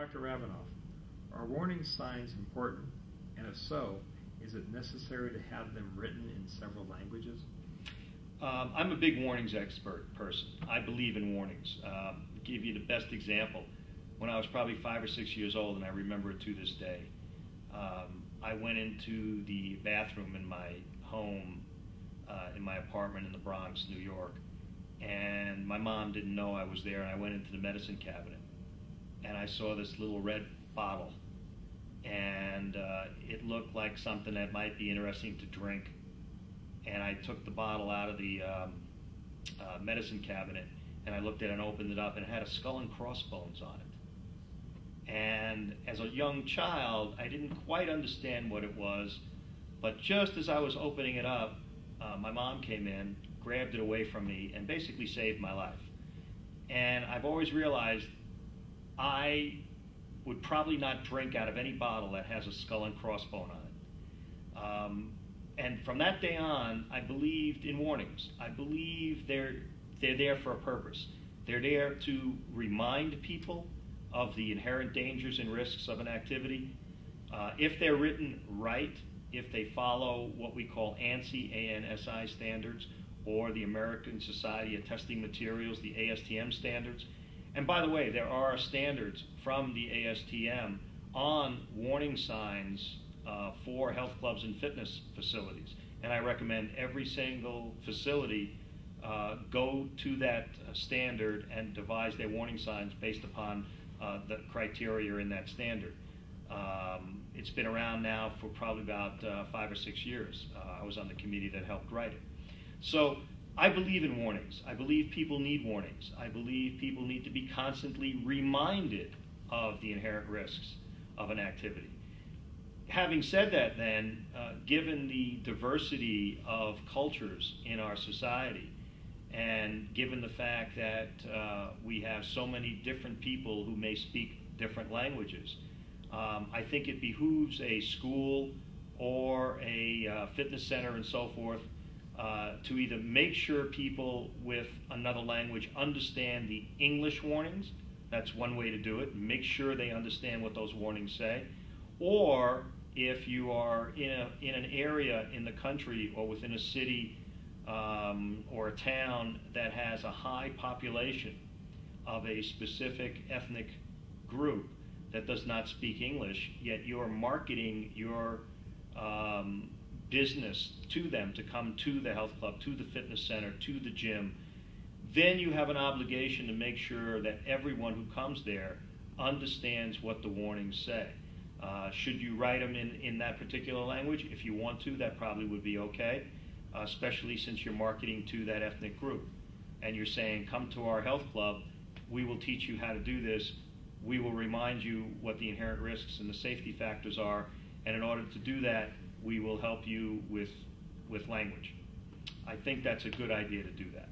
Dr. Ravanoff, are warning signs important? And if so, is it necessary to have them written in several languages? I'm a big warnings expert person. I believe in warnings. To give you the best example, when I was probably 5 or 6 years old, and I remember it to this day, I went into the bathroom in my home, in my apartment in the Bronx, New York, and my mom didn't know I was there, and I went into the medicine cabinet, and I saw this little red bottle, and it looked like something that might be interesting to drink, and I took the bottle out of the medicine cabinet, and I looked at it and opened it up, and it had a skull and crossbones on it. And as a young child, I didn't quite understand what it was, but just as I was opening it up, my mom came in, grabbed it away from me, and basically saved my life. And I've always realized I would probably not drink out of any bottle that has a skull and crossbone on it. And from that day on, I believed in warnings. I believe they're there for a purpose. They're there to remind people of the inherent dangers and risks of an activity. If they're written right, if they follow what we call ANSI, A-N-S-I standards, or the American Society of Testing Materials, the ASTM standards. And by the way, there are standards from the ASTM on warning signs for health clubs and fitness facilities. And I recommend every single facility go to that standard and devise their warning signs based upon the criteria in that standard. It's been around now for probably about 5 or 6 years. I was on the committee that helped write it. So I believe in warnings. I believe people need warnings. I believe people need to be constantly reminded of the inherent risks of an activity. Having said that then, given the diversity of cultures in our society, and given the fact that we have so many different people who may speak different languages, I think it behooves a school or a fitness center and so forth to either make sure people with another language understand the English warnings. That's one way to do it. Make sure they understand what those warnings say. Or if you are in an area in the country or within a city or a town that has a high population of a specific ethnic group that does not speak English, yet you're marketing your business to them to come to the health club, to the fitness center, to the gym, then you have an obligation to make sure that everyone who comes there understands what the warnings say. Should you write them in that particular language? If you want to, that probably would be okay, especially since you're marketing to that ethnic group. And you're saying, come to our health club, we will teach you how to do this, we will remind you what the inherent risks and the safety factors are, and in order to do that, we will help you with language. I think that's a good idea to do that.